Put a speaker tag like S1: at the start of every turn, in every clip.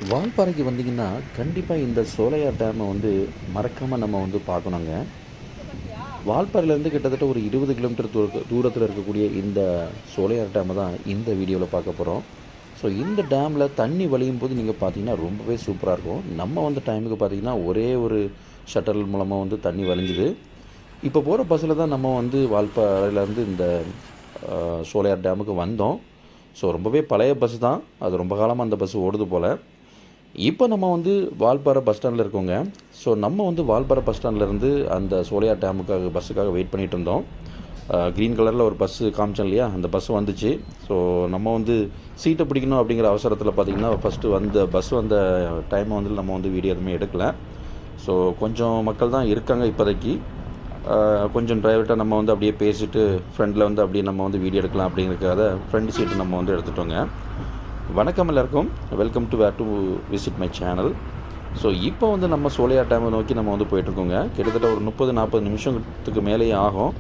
S1: வால்பாறைக்கு வந்தீங்கன்னா, கண்டிப்பா இந்த சோலையார் டேம வந்து மறக்காம நம்ம வந்து பார்க்கணுங்க. வால்பாறையிலேருந்து கிட்டத்தட்ட ஒரு 20 கிலோமீட்டர் தூரத்தில இருக்கக்கூடிய இந்த சோலையார் டேம தான் இந்த வீடியோல பார்க்க போறோம். ஸோ இந்த டேம்ல தண்ணி வழியும்போது நீங்க பார்த்தீங்கன்னா, ரொம்பவே சூப்பரா இருக்கும். நம்ம வந்த டைமுக்கு பார்த்தீங்கன்னா, ஒரே ஒரு ஷட்டர் மூலமா வந்து தண்ணி வழிஞ்சுது. இப்போ போற பஸ்ஸில தான் நம்ம வந்து வால்பாறையிலேருந்து இந்த சோலையார் டேமுக்கு வந்தோம். ஸோ ரொம்பவே பழைய பஸ் தான். அது ரொம்ப காலமா அந்த பஸ் ஓடுது போல. இப்போ நம்ம வந்து வால்பாறை பஸ் ஸ்டாண்டில் இருக்கோங்க. ஸோ நம்ம வந்து வால்பாறை பஸ் ஸ்டாண்ட்லேருந்து அந்த சோலையார் டேமுக்காக பஸ்ஸுக்காக வெயிட் பண்ணிகிட்டு இருந்தோம். க்ரீன் கலரில் ஒரு பஸ்ஸு காமிச்சேன் இல்லையா, அந்த பஸ் வந்துச்சு. ஸோ நம்ம வந்து சீட்டை பிடிக்கணும் அப்படிங்கிற அவசரத்தில் பார்த்திங்கன்னா, ஃபஸ்ட்டு பஸ் வந்த டைமை வந்து நம்ம வந்து வீடியோ எதுவுமே எடுக்கல. ஸோ கொஞ்சம் மக்கள் தான் இருக்காங்க இப்போதைக்கு. கொஞ்சம் டிரைவர்கிட்ட நம்ம வந்து அப்படியே பேசிவிட்டு ஃப்ரெண்டில் வந்து அப்படியே நம்ம வந்து வீடியோ எடுக்கலாம் அப்படிங்கிறதுக்காக ஃப்ரெண்ட் சீட்டு நம்ம வந்து எடுத்துட்டோங்க. வணக்கம் எல்லாருக்கும், welcome to where to visit my channel. So இப்போ வந்து நம்ம சோலையார் டேமை நோக்கி நம்ம வந்து போயிட்டுருக்கோங்க. கிட்டத்தட்ட ஒரு 30-40 நிமிஷத்துக்கு மேலேயே ஆகும்.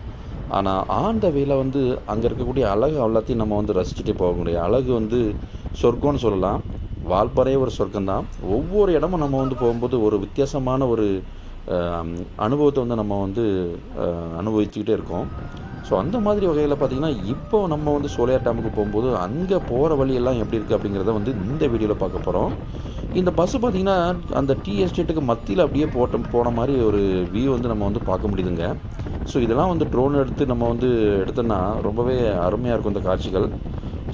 S1: ஆனால் ஆன் த வேல வந்து அங்கே இருக்கக்கூடிய அழகு எல்லாத்தையும் நம்ம வந்து ரசிச்சுட்டே போக முடியும். அழகு வந்து சொர்க்கம்னு சொல்லலாம். வால்பாறையே ஒரு சொர்க்கம்தான். ஒவ்வொரு இடமும் நம்ம வந்து போகும்போது ஒரு வித்தியாசமான ஒரு அனுபவத்தை வந்து நம்ம வந்து அனுபவிச்சுக்கிட்டே இருக்கோம். ஸோ அந்த மாதிரி வகையில் பார்த்திங்கன்னா, இப்போ நம்ம வந்து சோலையார் டேமுக்கு போகும்போது அங்கே போகிற வழியெல்லாம் எப்படி இருக்குது அப்படிங்கிறத வந்து இந்த வீடியோவில் பார்க்க போகிறோம். இந்த பஸ்ஸு பார்த்திங்கன்னா, அந்த டீ எஸ்டேட்டுக்கு மத்தியில் அப்படியே போன மாதிரி ஒரு வியூ வந்து நம்ம வந்து பார்க்க முடியுதுங்க. ஸோ இதெல்லாம் வந்து ட்ரோன் எடுத்து நம்ம வந்து எடுத்தோன்னா ரொம்பவே அருமையாக இருக்கும் இந்த காட்சிகள்.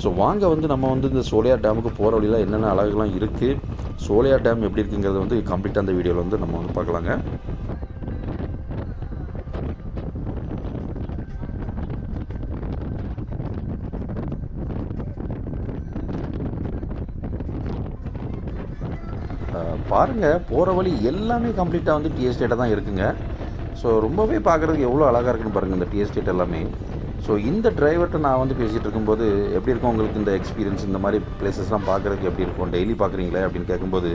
S1: ஸோ வாங்க வந்து நம்ம வந்து இந்த சோலையார் டேமுக்கு போகிற வழியில் என்னென்ன அழகுலாம் இருக்குது, சோலையார் டேம் எப்படி இருக்குங்கிறத வந்து கம்ப்ளீட்டாக அந்த வீடியோவில் வந்து நம்ம வந்து பார்க்கலாங்க. பாருங்கள், போகிற வழி எல்லாமே கம்ப்ளீட்டாக வந்து டீ எஸ்டேட்டாக தான் இருக்குங்க. ஸோ ரொம்பவே பார்க்குறதுக்கு எவ்வளோ அழகாக இருக்குன்னு பாருங்கள் இந்த டீ எஸ்டேட் எல்லாமே. ஸோ இந்த டிரைவர்கிட்ட நான் வந்து பேசிகிட்டு இருக்கும்போது, எப்படி இருக்கும் உங்களுக்கு இந்த எக்ஸ்பீரியன்ஸ், இந்த மாதிரி பிளேசஸ்லாம் பார்க்குறதுக்கு எப்படி இருக்கும், டெய்லி பார்க்குறீங்களே அப்படின்னு கேட்கும்போது,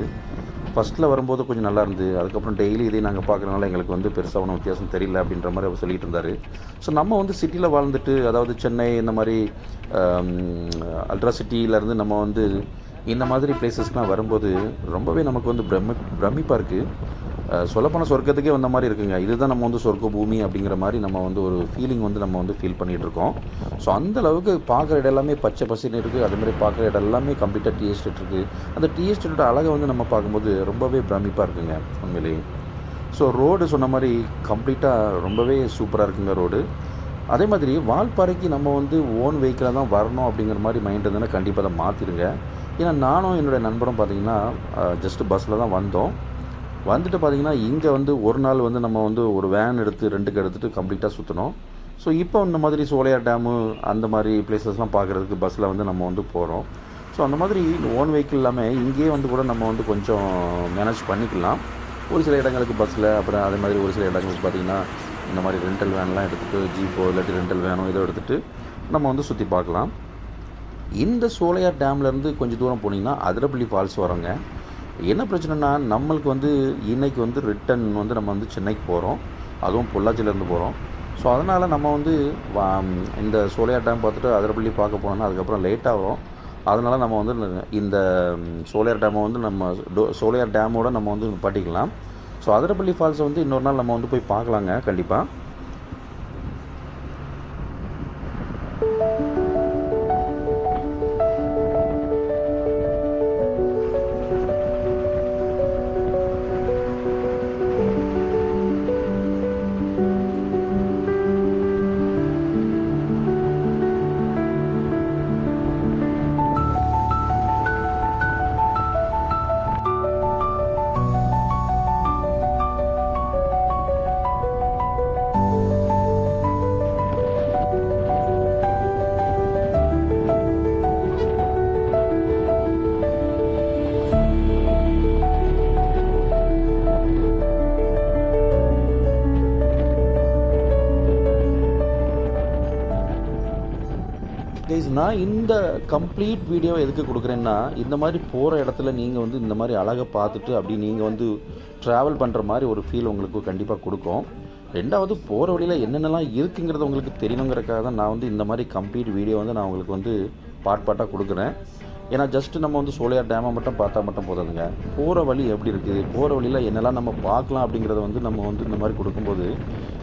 S1: ஃபஸ்ட்டில் வரும்போது கொஞ்சம் நல்லா இருந்து, அதுக்கப்புறம் டெய்லி இதே நாங்கள் பார்க்குறதுனால எங்களுக்கு வந்து பெருசாக ஒன்றும் வித்தியாசம் தெரியல அப்படின்ற மாதிரி அவர் சொல்லிகிட்டு இருந்தார். ஸோ நம்ம வந்து சிட்டியில் வாழ்ந்துட்டு, அதாவது சென்னை இந்த மாதிரி அல்ட்ரா சிட்டியிலேருந்து நம்ம வந்து இந்த மாதிரி பிளேசஸ்லாம் வரும்போது ரொம்பவே நமக்கு வந்து பிரமிப்பாக இருக்குது. சொல்லப்போனால் சொர்க்கத்துக்கே வந்த மாதிரி இருக்குங்க. இதுதான் நம்ம வந்து சொர்க்க பூமி அப்படிங்கிற மாதிரி நம்ம வந்து ஒரு ஃபீலிங் வந்து நம்ம வந்து ஃபீல் பண்ணிகிட்ருக்கோம். ஸோ அந்தளவுக்கு பார்க்குற இடம் எல்லாமே பச்சை பசின்னு இருக்குது. அதேமாதிரி பார்க்குற இடம் எல்லாமே கம்ப்ளீட்டாக டீ எஸ்டேட் இருக்குது. அந்த டீ எஸ்டேட்டோட அழகை வந்து நம்ம பார்க்கும்போது ரொம்பவே பிரமிப்பாக இருக்குங்க உண்மையிலேயே. ஸோ ரோடு சொன்ன மாதிரி கம்ப்ளீட்டாக ரொம்பவே சூப்பராக இருக்குங்க ரோடு. அதே மாதிரி வால்பாறைக்கு நம்ம வந்து ஓன் வெஹிக்கிளாக தான் வரணும் அப்படிங்கிற மாதிரி மைண்ட் இருந்ததுன்னா கண்டிப்பாக அதை மாற்றிடுங்க. ஏன்னா நானும் என்னுடைய நண்பரும் பார்த்திங்கன்னா ஜஸ்ட்டு பஸ்ஸில் தான் வந்தோம். வந்துட்டு பார்த்திங்கன்னா, இங்கே வந்து ஒரு நாள் வந்து நம்ம வந்து ஒரு வேன் எடுத்து ரெண்டுக்கு எடுத்துகிட்டு கம்ப்ளீட்டாக சுற்றினோம். ஸோ இப்போ இந்த மாதிரி சோலையார் டேமு அந்த மாதிரி பிளேசஸ்லாம் பார்க்குறதுக்கு பஸ்ஸில் வந்து நம்ம வந்து போகிறோம். ஸோ அந்த மாதிரி ஓன் வெஹிக்கிள் இல்லாமல் இங்கேயே வந்து கூட நம்ம வந்து கொஞ்சம் மேனேஜ் பண்ணிக்கலாம். ஒரு சில இடங்களுக்கு பஸ்ஸில், அப்புறம் அதே மாதிரி ஒரு சில இடங்களுக்கு பார்த்திங்கன்னா இந்த மாதிரி ரெண்டல் வேன்லாம் எடுத்துகிட்டு, ஜீப்போ இல்லாட்டி ரெண்டல் வேனோ இதை எடுத்துகிட்டு நம்ம வந்து சுற்றி பார்க்கலாம். இந்த சோலையார் டேம்லேருந்து கொஞ்சம் தூரம் போனீங்கன்னா அதிரப்பள்ளி ஃபால்ஸ் வரோங்க. என்ன பிரச்சனைனா, நம்மளுக்கு வந்து இன்றைக்கி வந்து ரிட்டன் வந்து நம்ம வந்து சென்னைக்கு போகிறோம், அதுவும் பொள்ளாச்சியிலேருந்து போகிறோம். ஸோ அதனால் நம்ம வந்து இந்த சோலையார் டேம் பார்த்துட்டு அதிரப்பள்ளி பார்க்க போனோம்னா அதுக்கப்புறம் லேட் ஆகும். அதனால் நம்ம வந்து இந்த சோலையார் டேமை வந்து சோலையார் டேமோடு நம்ம வந்து நிப்பாட்டிக்கலாம். ஸோ அதிரப்பள்ளி ஃபால்ஸை வந்து இன்னொரு நாள் நம்ம வந்து போய் பார்க்கலாங்க கண்டிப்பாக. கைஸ், நான் இந்த கம்ப்ளீட் வீடியோ எதுக்கு கொடுக்குறேன்னா, இந்த மாதிரி போகிற இடத்துல நீங்கள் வந்து இந்த மாதிரி அழகை பார்த்துட்டு அப்படி நீங்கள் வந்து ட்ராவல் பண்ணுற மாதிரி ஒரு ஃபீல் உங்களுக்கு கண்டிப்பாக கொடுக்கும். ரெண்டாவது, போகிற வழியில் என்னென்னலாம் இருக்குங்கிறது உங்களுக்கு தெரியணுங்கிறக்காக தான் நான் வந்து இந்த மாதிரி கம்ப்ளீட் வீடியோ வந்து நான் உங்களுக்கு வந்து பார்ட்டாக கொடுக்குறேன். ஏன்னா ஜஸ்ட்டு நம்ம வந்து சோலையார் டேமை மட்டும் பார்த்தா மட்டும் போதாதுங்க. போகிற வழி எப்படி இருக்குது, போகிற வழியில் என்னெல்லாம் நம்ம பார்க்கலாம் அப்படிங்கிறத வந்து நம்ம வந்து இந்த மாதிரி கொடுக்கும்போது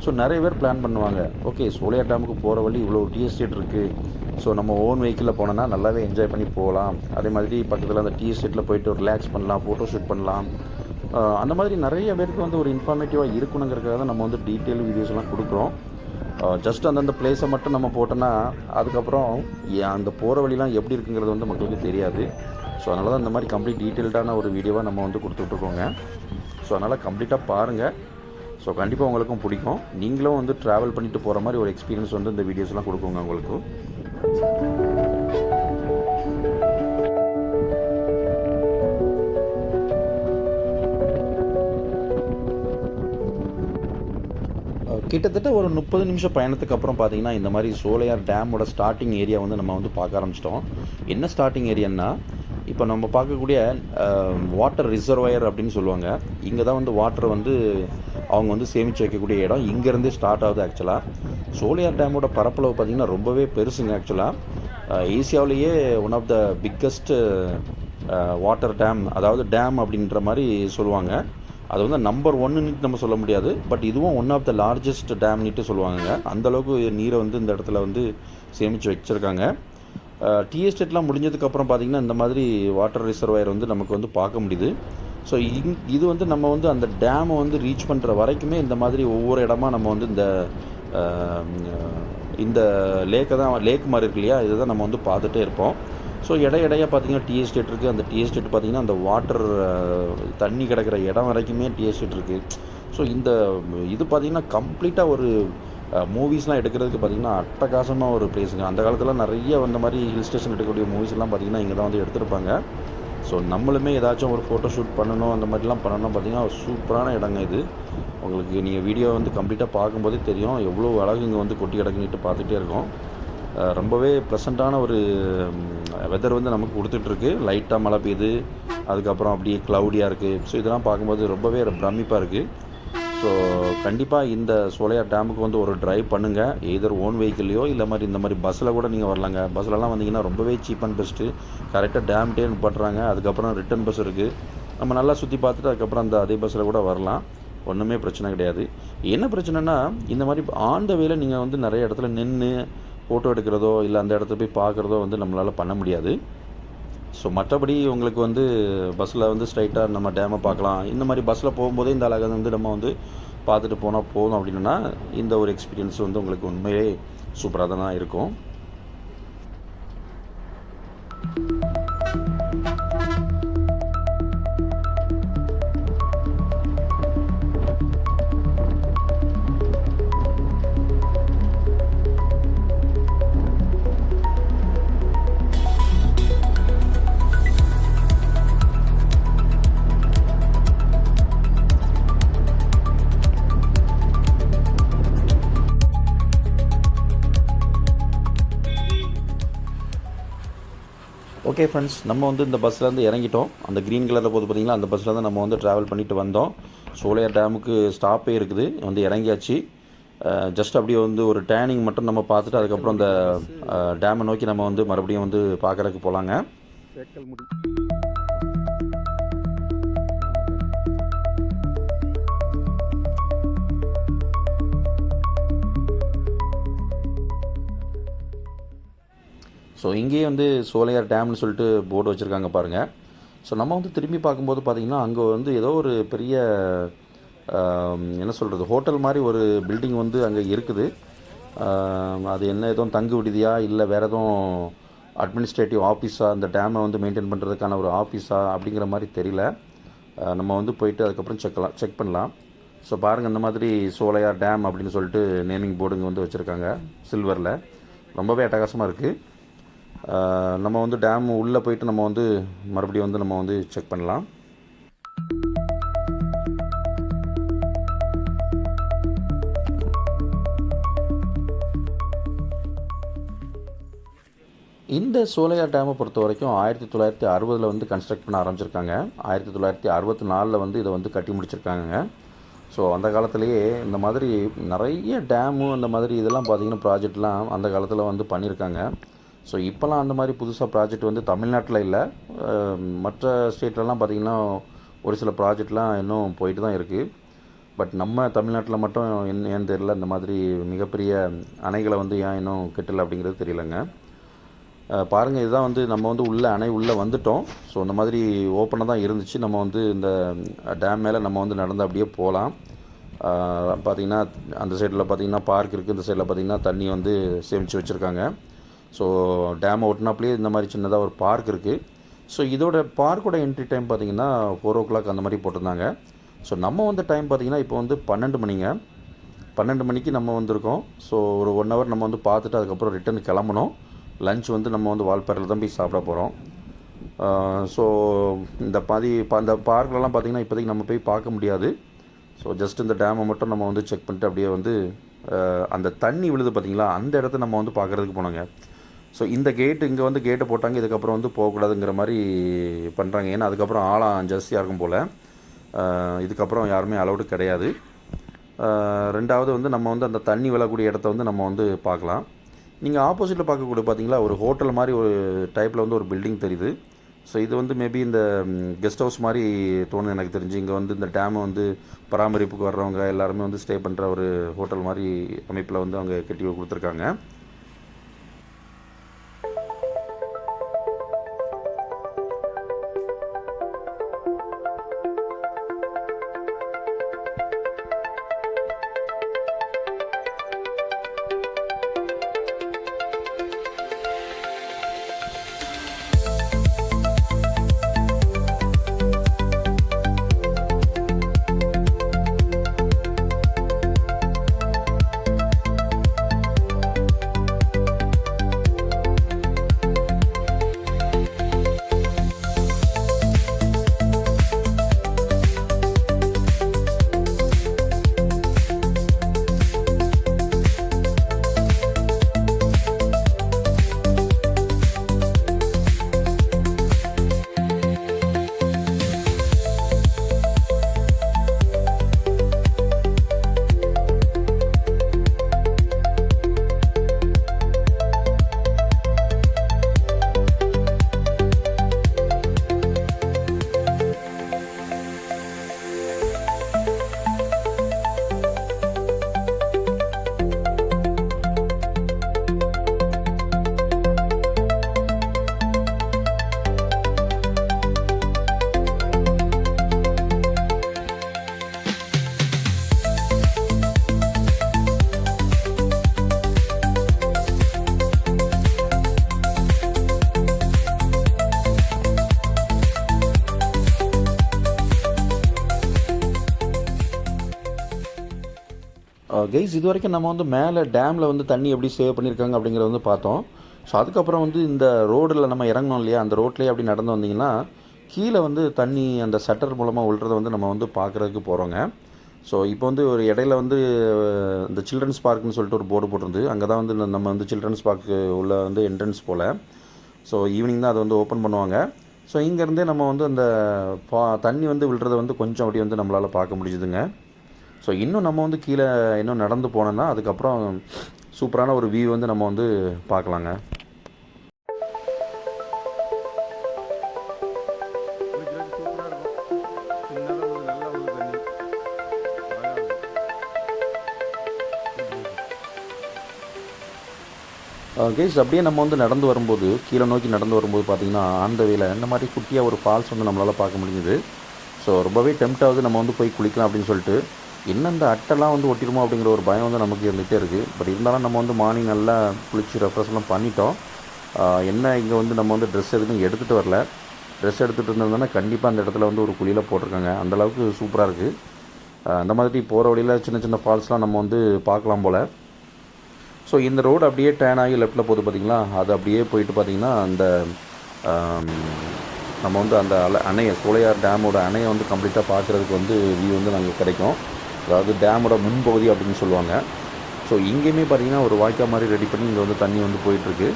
S1: ஸோ நிறைய பேர் பிளான் பண்ணுவாங்க. ஓகே, சோலையார் டேமுக்கு போகிற வழி இவ்வளோ டீ எஸ்டேட் இருக்குது, ஸோ நம்ம ஓன் வெஹிக்கிளில் போனோன்னா நல்லாவே என்ஜாய் பண்ணி போகலாம். அதே மாதிரி பக்கத்தில் அந்த டீ எஸ்டேட்டில் போயிட்டு ரிலாக்ஸ் பண்ணலாம், ஃபோட்டோ ஷூட் பண்ணலாம். அந்த மாதிரி நிறைய பேருக்கு வந்து ஒரு இன்ஃபார்மேட்டிவாக இருக்கணுங்கிறதுக்காக தான் நம்ம வந்து டீட்டெயில் வீடியோஸ்லாம் கொடுக்குறோம். ஜஸ்ட் அந்தந்த பிளேஸை மட்டும் நம்ம போட்டோன்னா அதுக்கப்புறம் அந்த போகிற வழிலாம் எப்படி இருக்குங்கிறது வந்து மக்களுக்கு தெரியாது. ஸோ அதனால தான் இந்த மாதிரி கம்ப்ளீட் டீட்டெயில்டான ஒரு வீடியோவாக நம்ம வந்து கொடுத்துட்ருக்கோங்க. ஸோ அதனால் கம்ப்ளீட்டாக பாருங்கள். ஸோ கண்டிப்பாக உங்களுக்கும் பிடிக்கும். நீங்களும் வந்து ட்ராவல் பண்ணிட்டு போகிற மாதிரி ஒரு எக்ஸ்பீரியன்ஸ் வந்து இந்த வீடியோஸ்லாம் கொடுக்குங்க உங்களுக்கு. கிட்டத்தட்ட ஒரு 30 நிமிஷம் பயணத்துக்கு அப்புறம் பார்த்தீங்கன்னா இந்த மாதிரி சோலையார் டேமோட ஸ்டார்டிங் ஏரியா வந்து நம்ம வந்து பார்க்க ஆரம்பிச்சிட்டோம். என்ன ஸ்டார்டிங் ஏரியான்னா, இப்போ நம்ம பார்க்கக்கூடிய வாட்டர் ரிசர்வாயர் அப்படின்னு சொல்லுவாங்க. இங்கே தான் வந்து வாட்டரை வந்து அவங்க வந்து சேமித்து வைக்கக்கூடிய இடம் இங்கேருந்தே ஸ்டார்ட் ஆகுது. ஆக்சுவலாக சோலையார் டேமோட பரப்பளவு பார்த்திங்கன்னா ரொம்பவே பெருசுங்க. ஆக்சுவலாக ஏசியாவிலேயே one of the biggest water dam, அதாவது டேம் அப்படின்ற மாதிரி சொல்லுவாங்க. அது வந்து நம்பர் 1ன்னு நம்ம சொல்ல முடியாது, பட் இதுவும் ஒன் ஆஃப் த லார்ஜஸ்ட் டேம்னிட்டு சொல்லுவாங்க. அந்தளவுக்கு நீரை வந்து இந்த இடத்துல வந்து சேமித்து வச்சுருக்காங்க. டீ எஸ்டேட்லாம் முடிஞ்சதுக்கப்புறம் பார்த்திங்கன்னா இந்த மாதிரி வாட்டர் ரிசர்வாயர் வந்து நமக்கு வந்து பார்க்க முடியுது. ஸோ இது வந்து நம்ம வந்து அந்த டேமை வந்து ரீச் பண்ணுற வரைக்குமே இந்த மாதிரி ஒவ்வொரு இடமா நம்ம வந்து இந்த லேக் மாதிரி இருக்கு இல்லையா, இதை தான் நம்ம வந்து பார்த்துட்டே இருப்போம். ஸோ இடையா பார்த்திங்கன்னா டீ எஸ்டேட் இருக்குது. அந்த டீ எஸ்டேட் பார்த்திங்கன்னா அந்த வாட்டர் தண்ணி கிடக்கிற இடம் வரைக்குமே டீ எஸ்டேட் இருக்குது. ஸோ இது பார்த்திங்கன்னா கம்ப்ளீட்டாக ஒரு மூவிஸ்லாம் எடுக்கிறதுக்கு பார்த்திங்கன்னா அட்டகாசமாக ஒரு பிளேஸுங்க. அந்த காலத்தில் நிறைய இந்த மாதிரி ஹில் ஸ்டேஷன் எடுக்கக்கூடிய மூவிஸ்லாம் பார்த்திங்கன்னா இங்கே தான் வந்து எடுத்திருப்பாங்க. ஸோ நம்மளுமே ஏதாச்சும் ஒரு ஃபோட்டோ ஷூட் பண்ணணும், அந்த மாதிரிலாம் பண்ணணும் பார்த்திங்கன்னா சூப்பரான இடங்க இது. உங்களுக்கு நீங்கள் வீடியோ வந்து கம்ப்ளீட்டாக பார்க்கும்போதே தெரியும் எவ்வளோ அழகு இங்கே வந்து கொட்டி கிடக்குன்னுட்டு பார்த்துட்டே இருக்கோம். ரொம்பவே ப்ளசண்ட்டான ஒரு வெதர் வந்து நமக்கு கொடுத்துட்ருக்கு. லைட்டாக மழை பெய்யுது, அதுக்கப்புறம் அப்படியே க்ளவுடியாக இருக்குது. ஸோ இதெல்லாம் பார்க்கும்போது ரொம்பவே பிரமிப்பாக இருக்குது. ஸோ கண்டிப்பாக இந்த சோலையார் டேமுக்கு வந்து ஒரு ட்ரைவ் பண்ணுங்கள். எதர் ஓன் வெஹிக்கிள்லையோ இல்லை மாதிரி இந்த மாதிரி பஸ்ஸில் கூட நீங்கள் வரலாங்க. பஸ்ஸிலலாம் வந்தீங்கன்னா ரொம்பவே சீப் அண்ட் பெஸ்ட்டு. கரெக்டாக டேம்கிட்டே நிப்பாட்டுறாங்க. அதுக்கப்புறம் ரிட்டன் பஸ் இருக்குது. நம்ம நல்லா சுற்றி பார்த்துட்டு அதுக்கப்புறம் அதே பஸ்ஸில் கூட வரலாம். ஒன்றுமே பிரச்சனை கிடையாது. என்ன பிரச்சனைனா, இந்த மாதிரி ஆன் த வேல நீங்கள் வந்து நிறைய இடத்துல நின்று ஃபோட்டோ எடுக்கிறதோ இல்லை அந்த இடத்த போய் பார்க்குறதோ வந்து நம்மளால் பண்ண முடியாது. ஸோ மற்றபடி உங்களுக்கு வந்து பஸ்ஸில் வந்து ஸ்ட்ரைட்டாக நம்ம டேமை பார்க்கலாம். இந்த மாதிரி பஸ்ஸில் போகும்போதே இந்த அழகை வந்து நம்ம வந்து பார்த்துட்டு போனால் போதும் அப்படின்னா இந்த ஒரு எக்ஸ்பீரியன்ஸ் வந்து உங்களுக்கு உண்மையே சூப்பராக தான் இருக்கும். ஓகே ஃப்ரெண்ட்ஸ், நம்ம வந்து இந்த பஸ்ஸில் இறங்கிட்டோம். அந்த க்ரீன் கலரில் போது பார்த்திங்களா, அந்த பஸ்ஸில் தான் நம்ம வந்து ட்ராவல் பண்ணிட்டு வந்தோம். சோலையார் டேமுக்கு ஸ்டாப்பே இருக்குது, வந்து இறங்கியாச்சு. ஜஸ்ட் அப்படியே வந்து ஒரு டேனிங் மட்டும் நம்ம பார்த்துட்டு அதுக்கப்புறம் அந்த டேமை நோக்கி நம்ம வந்து மறுபடியும் வந்து பார்க்குறதுக்கு போகலாங்க. ஸோ இங்கேயே வந்து சோலையார் டேம்னு சொல்லிட்டு போர்டு வச்சுருக்காங்க பாருங்கள். ஸோ நம்ம வந்து திரும்பி பார்க்கும்போது பார்த்திங்கன்னா அங்கே வந்து ஏதோ ஒரு பெரிய என்ன சொல்கிறது, ஹோட்டல் மாதிரி ஒரு பில்டிங் வந்து அங்கே இருக்குது. அது என்ன எதுவும் தங்கு விடுதியா இல்லை வேறு எதுவும் அட்மினிஸ்ட்ரேட்டிவ் ஆஃபீஸாக, அந்த டேமை வந்து மெயின்டைன் பண்ணுறதுக்கான ஒரு ஆஃபீஸா அப்படிங்கிற மாதிரி தெரியல. நம்ம வந்து போயிட்டு அதுக்கப்புறம் செக் பண்ணலாம். ஸோ பாருங்கள், இந்த மாதிரி சோலையார் டேம் அப்படின்னு சொல்லிட்டு நேமிங் போர்டுங்க வந்து வச்சுருக்காங்க சில்வரில். ரொம்பவே அட்டகாசமாக இருக்குது. நம்ம வந்து டேம் உள்ளே போயிட்டு நம்ம வந்து மறுபடியும் வந்து நம்ம வந்து செக் பண்ணலாம். இந்த சோலையார் டேமை பொறுத்த வரைக்கும் 1960 வந்து கன்ஸ்ட்ரக்ட் பண்ண ஆரம்பிச்சிருக்காங்க. 1964 வந்து இதை வந்து கட்டி முடிச்சிருக்காங்க. ஸோ அந்த காலத்துலேயே இந்த மாதிரி நிறைய டேமு அந்த மாதிரி இதெல்லாம் பார்த்திங்கன்னா ப்ராஜெக்ட்லாம் அந்த காலத்தில் வந்து பண்ணியிருக்காங்க. ஸோ இப்போலாம் அந்த மாதிரி புதுசாக ப்ராஜெக்ட் வந்து தமிழ்நாட்டில் இல்லை, மற்ற ஸ்டேட்லலாம் பார்த்திங்கன்னா ஒரு சில ப்ராஜெக்ட்லாம் இன்னும் போயிட்டு தான் இருக்குது. பட் நம்ம தமிழ்நாட்டில் மட்டும் ஏன்னு தெரியல, இந்த மாதிரி மிகப்பெரிய அணைகளை வந்து ஏன் இன்னும் கட்டலை அப்படிங்கிறது தெரியலைங்க. பாருங்கள், இதுதான் வந்து நம்ம வந்து அணை உள்ளே வந்துட்டோம். ஸோ இந்த மாதிரி ஓப்பனாக தான் இருந்துச்சு. நம்ம வந்து இந்த டேம் மேலே நம்ம வந்து நடந்து அப்படியே போகலாம். பார்த்திங்கன்னா அந்த சைடில் பார்த்திங்கன்னா பார்க் இருக்குது, இந்த சைடில் பார்த்திங்கன்னா தண்ணி வந்து சேமித்து வச்சுருக்காங்க. ஸோ டேமை ஒட்டினாப்லேயே இந்த மாதிரி சின்னதாக ஒரு பார்க் இருக்குது. ஸோ இதோட பார்க்கோட என்ட்ரி டைம் பார்த்திங்கன்னா 4 o'clock அந்த மாதிரி போட்டிருந்தாங்க. ஸோ நம்ம வந்து டைம் பார்த்திங்கன்னா இப்போ வந்து 12 மணிங்க. 12 மணிக்கு நம்ம வந்திருக்கோம். ஸோ ஒரு 1 hour நம்ம வந்து பார்த்துட்டு அதுக்கப்புறம் ரிட்டன் கிளம்பணும். லஞ்ச் வந்து நம்ம வந்து வால்பாறையில் தான் போய் சாப்பிட போகிறோம். ஸோ இந்த அந்த பார்க்லலாம் பார்த்திங்கன்னா இப்போதைக்கு நம்ம போய் பார்க்க முடியாது. ஸோ ஜஸ்ட் இந்த டேமை மட்டும் நம்ம வந்து செக் பண்ணிட்டு அப்படியே வந்து அந்த தண்ணி விழுது பார்த்திங்களா, அந்த இடத்த நம்ம வந்து பார்க்குறதுக்கு போனோங்க. ஸோ இந்த இங்கே வந்து கேட்டை போட்டாங்க, இதுக்கப்புறம் வந்து போகக்கூடாதுங்கிற மாதிரி பண்ணுறாங்க. ஏன்னா அதுக்கப்புறம் ஆழம் ஜாஸ்தியாக இருக்கும் போல், இதுக்கப்புறம் யாருமே அலௌடு கிடையாது. ரெண்டாவது வந்து நம்ம வந்து அந்த தண்ணி விழக்கூடிய இடத்த வந்து நம்ம வந்து பார்க்கலாம். நீங்கள் ஆப்போசிட்டில் பார்க்கக்கூடிய பார்த்தீங்களா, ஒரு ஹோட்டல் மாதிரி ஒரு டைப்பில் வந்து ஒரு பில்டிங் தெரியுது. ஸோ இது வந்து மேபி இந்த கெஸ்ட் ஹவுஸ் மாதிரி தோணுது எனக்கு தெரிஞ்சு. இங்கே வந்து இந்த டேமை வந்து பராமரிப்புக்கு வர்றவங்க எல்லாருமே வந்து ஸ்டே பண்ணுற ஒரு ஹோட்டல் மாதிரி அமைப்பில் வந்து அவங்க கட்டி கொடுத்துருக்காங்க. கைஸ், இது வரைக்கும் நம்ம வந்து மேலே டேமில் வந்து தண்ணி எப்படி சேவ் பண்ணியிருக்காங்க அப்படிங்கிறத வந்து பார்த்தோம். ஸோ அதுக்கப்புறம் வந்து இந்த ரோடில் நம்ம இறங்கணும் இல்லையா, அந்த ரோட்லேயே அப்படி நடந்து வந்திங்கன்னா கீழே வந்து தண்ணி அந்த ஷட்டர் மூலமாக விழுறதை வந்து நம்ம வந்து பார்க்குறதுக்கு போகிறோங்க. ஸோ இப்போ வந்து ஒரு இடையில வந்து இந்த சில்ட்ரன்ஸ் பார்க்குன்னு சொல்லிட்டு ஒரு போர்டு போட்டிருந்து, அங்கே தான் வந்து நம்ம வந்து சில்ட்ரன்ஸ் பார்க்கு உள்ள வந்து என்ட்ரன்ஸ் போல். ஸோ ஈவினிங் தான் அதை வந்து ஓப்பன் பண்ணுவாங்க. ஸோ இங்கேருந்தே நம்ம வந்து அந்த தண்ணி வந்து விழுறதை வந்து கொஞ்சம் அப்படி வந்து நம்மளால் பார்க்க முடியுதுங்க. ஸோ இன்னும் நம்ம வந்து கீழே இன்னும் நடந்து போனோம்னா அதுக்கப்புறம் சூப்பரான ஒரு வியூ வந்து நம்ம வந்து பார்க்கலாங்க. கைஸ், அப்படியே நம்ம வந்து நடந்து வரும்போது, கீழே நோக்கி நடந்து வரும்போது பார்த்திங்கன்னா அந்த வேலை இந்த மாதிரி குட்டியாக ஒரு ஃபால்ஸ் வந்து நம்மளால் பார்க்க முடியுது. ஸோ ரொம்பவே டெம்ட் ஆகுது நம்ம வந்து போய் குளிக்கலாம் அப்படின்னு சொல்லிட்டு. இன்னும் இந்த அட்டைலாம் வந்து ஒட்டிடுமோ அப்படிங்கிற ஒரு பயம் வந்து நமக்கு இருந்துகிட்டே இருக்குது. பட் இருந்தாலும் நம்ம வந்து மார்னிங் நல்லா குளிச்சு ரெஃப்ரெஷ்லாம் பண்ணிட்டோம். என்ன இங்கே வந்து நம்ம வந்து ட்ரெஸ் எதுவும் எடுத்துகிட்டு வரல. ட்ரெஸ் எடுத்துகிட்டு இருந்தோம்னா கண்டிப்பாக அந்த இடத்துல வந்து ஒரு குழியில் போட்டிருக்காங்க. அந்தளவுக்கு சூப்பராக இருக்குது. அந்த மாதிரி போகிற வழியில் சின்ன சின்ன ஃபால்ஸ்லாம் நம்ம வந்து பார்க்கலாம் போல். ஸோ இந்த ரோடு அப்படியே டேன் ஆகி லெஃப்ட்டில் போகுது பார்த்திங்களா, அது அப்படியே போயிட்டு பார்த்திங்கன்னா அந்த நம்ம வந்து அந்த அணையை, சோலையார் டேமோட அணையை வந்து கம்ப்ளீட்டாக பார்க்குறதுக்கு வந்து வியூ வந்து நமக்கு கிடைக்கும். அதாவது டேமோட முன்பகுதி அப்படின்னு சொல்லுவாங்க. ஸோ இங்கேயுமே பார்த்திங்கன்னா ஒரு வாய்க்கால் மாதிரி ரெடி பண்ணி இங்கே வந்து தண்ணி வந்து போயிட்டுருக்கு.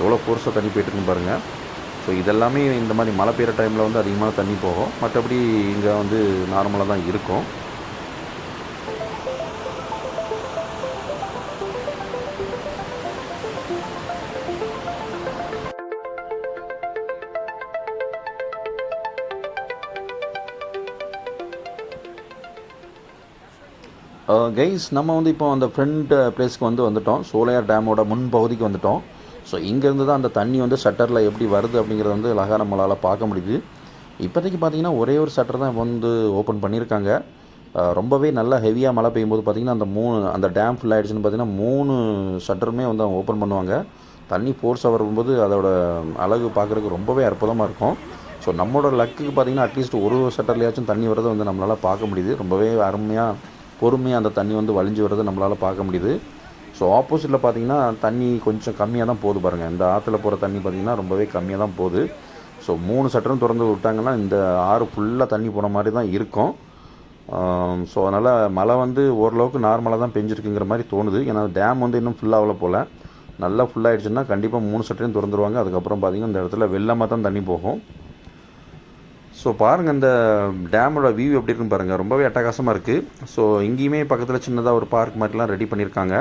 S1: எவ்வளோ ஃபோர்ஸாக தண்ணி போயிட்டுருக்குன்னு பாருங்கள். ஸோ இதெல்லாமே இந்த மாதிரி மழை பெய்கிற டைமில் வந்து அதிகமான தண்ணி போகும். மற்றபடி இங்கே வந்து நார்மலாக தான் இருக்கும். கைஸ் நம்ம வந்து இப்போ அந்த ஃப்ரண்ட் பிளேஸ்க்கு வந்துட்டோம். சோலையார் டேமோட முன் பகுதிக்கு வந்துட்டோம். ஸோ இங்கேருந்து தான் அந்த தண்ணி ஷட்டரில் எப்படி வருது அப்படிங்கிறத அழகாக நம்மளால் பார்க்க முடியுது. இப்போதைக்கு பார்த்தீங்கன்னா ஒரே ஒரு ஷட்டர் தான் ஓப்பன் பண்ணியிருக்காங்க. ரொம்பவே நல்லா ஹெவியாக மழை பெய்யும்போது பார்த்திங்கன்னா அந்த டேம் ஃபுல் ஆகிடுச்சுன்னு பார்த்தீங்கன்னா 3 ஷட்டருமே அவங்க ஓப்பன் பண்ணுவாங்க. தண்ணி ஃபோர்ஸாக வரும்போது அதோட அழகு பார்க்குறதுக்கு ரொம்பவே அற்புதமாக இருக்கும். ஸோ நம்மளோட லக்குக்கு பார்த்திங்கன்னா அட்லீஸ்ட் ஒரு ஷட்டர்லையாச்சும் தண்ணி வரதை நம்மளால் பார்க்க முடியுது. ரொம்பவே அருமையாக பொறுமையாக அந்த தண்ணி வழிஞ்சு வரதை நம்மளால் பார்க்க முடியுது. ஸோ ஆப்போசிட்டில் பார்த்திங்கன்னா தண்ணி கொஞ்சம் கம்மியாக தான் போகுது பாருங்கள். இந்த ஆற்றுல போகிற தண்ணி பார்த்திங்கன்னா ரொம்பவே கம்மியாக தான் போகுது. ஸோ 3 ஷட்டரும் திறந்து விட்டாங்கன்னா இந்த ஆறு ஃபுல்லாக தண்ணி போன மாதிரி தான் இருக்கும். ஸோ அதனால் மழை ஓரளவுக்கு நார்மலாக தான் பெஞ்சிருக்குங்கிற மாதிரி தோணுது. ஏன்னா டேம் இன்னும் ஃபுல்லாகல போல். நல்லா ஃபுல்லாகிடுச்சுன்னா கண்டிப்பாக 3 ஷட்டரையும் திறந்துருவாங்க. அதுக்கப்புறம் பார்த்திங்கன்னா இந்த இடத்துல வெள்ளமாக தான் தண்ணி போகும். ஸோ பாருங்கள் இந்த டேமோட வியூ எப்படி இருக்குன்னு பாருங்கள். ரொம்பவே அட்டகாசமாக இருக்குது. ஸோ இங்கேயுமே பக்கத்தில் சின்னதாக ஒரு பார்க் மாதிரிலாம் ரெடி பண்ணியிருக்காங்க.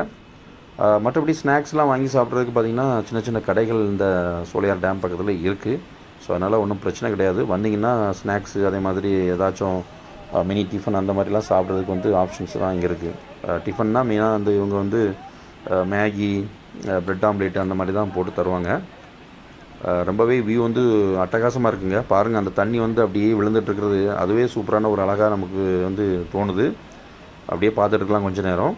S1: மற்றபடி ஸ்நாக்ஸ்லாம் வாங்கி சாப்பிட்றதுக்கு பார்த்திங்கன்னா சின்ன சின்ன கடைகள் இந்த சோலையார் டேம் பக்கத்தில் இருக்குது. ஸோ அதனால் ஒன்றும் பிரச்சனை கிடையாது. வந்தீங்கன்னா ஸ்நாக்ஸு அதே மாதிரி ஏதாச்சும் மினி டிஃபன் அந்த மாதிரிலாம் சாப்பிட்றதுக்கு ஆப்ஷன்ஸ் தான் இங்கே இருக்குது. டிஃபன்னா மெயினாக இவங்க மேகி, ப்ரெட் ஆம்லேட் அந்த மாதிரி தான் போட்டு தருவாங்க. ரொம்பவே வியூ அட்டகாசமாக இருக்குங்க. பாருங்கள் அந்த தண்ணி அப்படியே விழுந்துட்டுருக்கிறது அதுவே சூப்பரான ஒரு அழகாக நமக்கு தோணுது. அப்படியே பார்த்துட்டு இருக்கலாம் கொஞ்சம் நேரம்.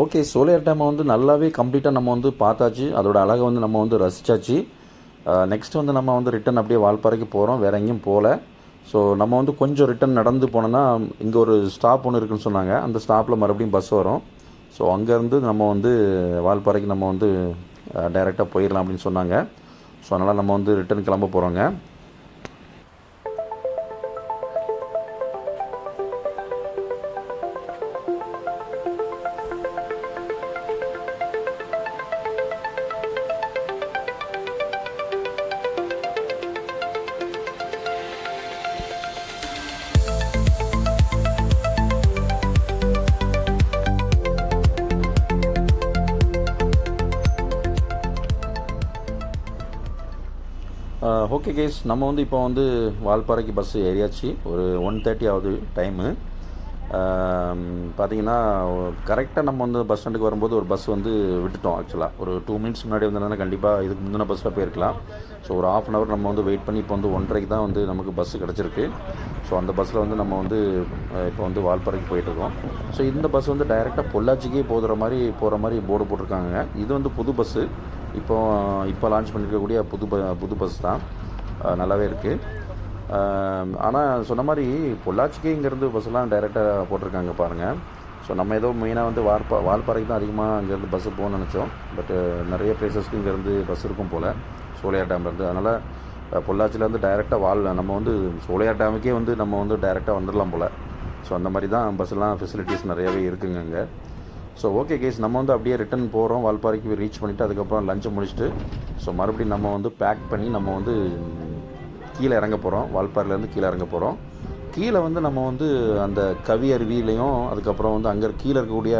S1: ஓகே, சோலையார் டேமை நல்லாவே கம்ப்ளீட்டாக நம்ம பார்த்தாச்சு. அதோட அழகை நம்ம ரசித்தாச்சு. நெக்ஸ்ட் நம்ம ரிட்டன் அப்படியே வால்பாறைக்கு போகிறோம். வேறு எங்கேயும் போகல. ஸோ நம்ம கொஞ்சம் ரிட்டன் நடந்து போனோன்னா இங்கே ஒரு ஸ்டாப் ஒன்று இருக்குதுன்னு சொன்னாங்க. அந்த ஸ்டாப்பில் மறுபடியும் பஸ் வரும். ஸோ அங்கேருந்து நம்ம வால்பாறைக்கு நம்ம டைரெக்டாக போயிடலாம் அப்படின்னு சொன்னாங்க. ஸோ அதனால் நம்ம ரிட்டன் கிளம்ப போகிறோங்க. ஓகே கேஸ், நம்ம இப்போ வால்பாறைக்கு பஸ்ஸு ஏறியாச்சு. ஒரு 1:30 ஆகுது டைமு. பார்த்திங்கன்னா கரெக்டாக நம்ம பஸ் ஸ்டாண்டுக்கு வரும்போது ஒரு பஸ் விட்டுட்டோம். ஆக்சுவலாக ஒரு 2 மினிட்ஸ் முன்னாடி வந்ததுனால கண்டிப்பாக இதுக்கு முந்தின பஸ்ஸில் போயிருக்கலாம். ஸோ ஒரு ½ அன் ஹவர் நம்ம வெயிட் பண்ணி இப்போ 1:30க்கு தான் நமக்கு பஸ்ஸு கிடச்சிருக்கு. ஸோ அந்த பஸ்ஸில் நம்ம இப்போ வால்பாறைக்கு போயிட்டுருக்கோம். ஸோ இந்த பஸ் டைரெக்டாக பொள்ளாச்சிக்கே போகிற மாதிரி போர்டு போட்டிருக்காங்க. இது புது பஸ்ஸு. இப்போ லான்ச் பண்ணியிருக்கக்கூடிய புது பஸ் தான். நல்லாவே இருக்குது. ஆனால் சொன்ன மாதிரி பொள்ளாச்சிக்கே இங்கேருந்து பஸ்ஸெல்லாம் டைரெக்டாக போட்டிருக்காங்க பாருங்கள். ஸோ நம்ம ஏதோ மெயினாக வால்பாறைக்கு தான் அதிகமாக அங்கேருந்து பஸ்ஸு போகணும்னு நினச்சோம். பட் நிறைய பிளேசஸ்க்கு இங்கேருந்து பஸ் இருக்கும் போல் சோலையார் டேம்லேருந்து. அதனால் பொள்ளாச்சியிலேருந்து டைரெக்டாக நம்ம சோலையார் டேமுக்கே நம்ம டைரெக்டாக வந்துடலாம் போல். ஸோ அந்த மாதிரி தான் பஸ்ஸெல்லாம் ஃபெசிலிட்டிஸ் நிறையவே இருக்குங்க அங்கே. ஸோ ஓகே கேஸ், நம்ம அப்படியே ரிட்டன் போகிறோம். வால்பாறைக்கு ரீச் பண்ணிவிட்டு அதுக்கப்புறம் லஞ்சை முடிச்சுட்டு ஸோ மறுபடியும் நம்ம பேக் பண்ணி நம்ம கீழே இறங்க போகிறோம். வால்பாறையிலேருந்து கீழே இறங்க போகிறோம். கீழே நம்ம அந்த கவி அருவியிலையும் அதுக்கப்புறம் அங்கே கீழே இருக்கக்கூடிய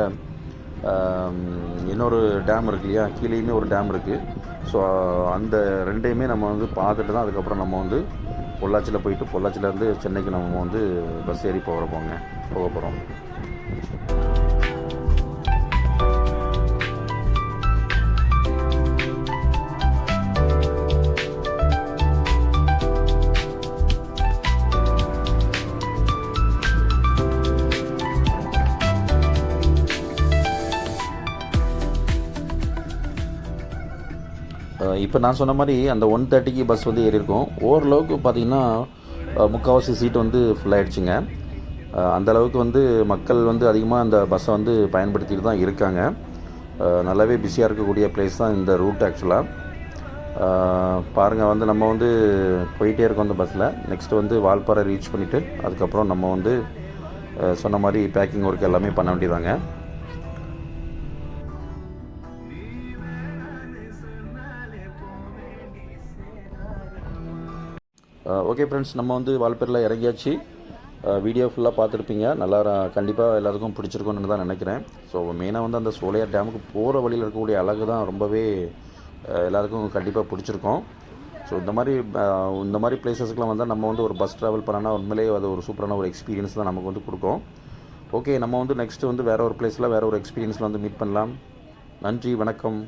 S1: இன்னொரு டேம் இருக்கு இல்லையா, கீழேயுமே ஒரு டேம் இருக்குது. ஸோ அந்த ரெண்டையுமே நம்ம பார்த்துட்டு தான் அதுக்கப்புறம் நம்ம பொள்ளாச்சியில் போயிட்டு பொள்ளாச்சியிலேருந்து சென்னைக்கு நம்ம பஸ் ஏறி போக போகிறோம். இப்போ நான் சொன்ன மாதிரி அந்த 1:30க்கு பஸ் ஏறியிருக்கோம். ஓரளவுக்கு பார்த்திங்கன்னா முக்கால்வாசி சீட்டு ஃபுல்லாகிடுச்சுங்க. அந்தளவுக்கு மக்கள் அதிகமாக அந்த பஸ்ஸை பயன்படுத்திட்டு தான் இருக்காங்க. நல்லாவே பிஸியாக இருக்கக்கூடிய பிளேஸ் தான் இந்த ரூட் ஆக்சுவலாக. பாருங்கள் நம்ம போயிட்டே இருக்கோம் அந்த பஸ்ஸில். நெக்ஸ்ட்டு வால்பாறை ரீச் பண்ணிவிட்டு அதுக்கப்புறம் நம்ம சொன்ன மாதிரி பேக்கிங் ஒர்க் எல்லாமே பண்ண வேண்டியதாங்க. ஓகே ஃப்ரெண்ட்ஸ், நம்ம வந்து வால்பேரில் இறங்கியாச்சு. வீடியோ ஃபுல்லாக பார்த்துருப்பீங்க. நல்லா கண்டிப்பாக எல்லாத்துக்கும் பிடிச்சிருக்குன்னு தான் நினைக்கிறேன். ஸோ மெயினாக வந்து அந்த சோலையார் டேமுக்கு போகிற வழியில் இருக்கக்கூடிய அழகு தான் ரொம்பவே எல்லாேருக்கும் கண்டிப்பாக பிடிச்சிருக்கும். ஸோ இந்த மாதிரி பிளேசஸ்க்குலாம் வந்தால் நம்ம வந்து ஒரு பஸ் ட்ராவல் பண்ணோன்னா உண்மையிலேயே அது ஒரு சூப்பரான ஒரு எக்ஸ்பீரியன்ஸ் தான் நமக்கு வந்து கொடுக்கும். ஓகே, நம்ம வந்து நெக்ஸ்ட்டு வந்து வேறு ஒரு பிளேஸில் வேறு ஒரு எக்ஸ்பீரியன்ஸில் வந்து மீட் பண்ணலாம். நன்றி, வணக்கம்.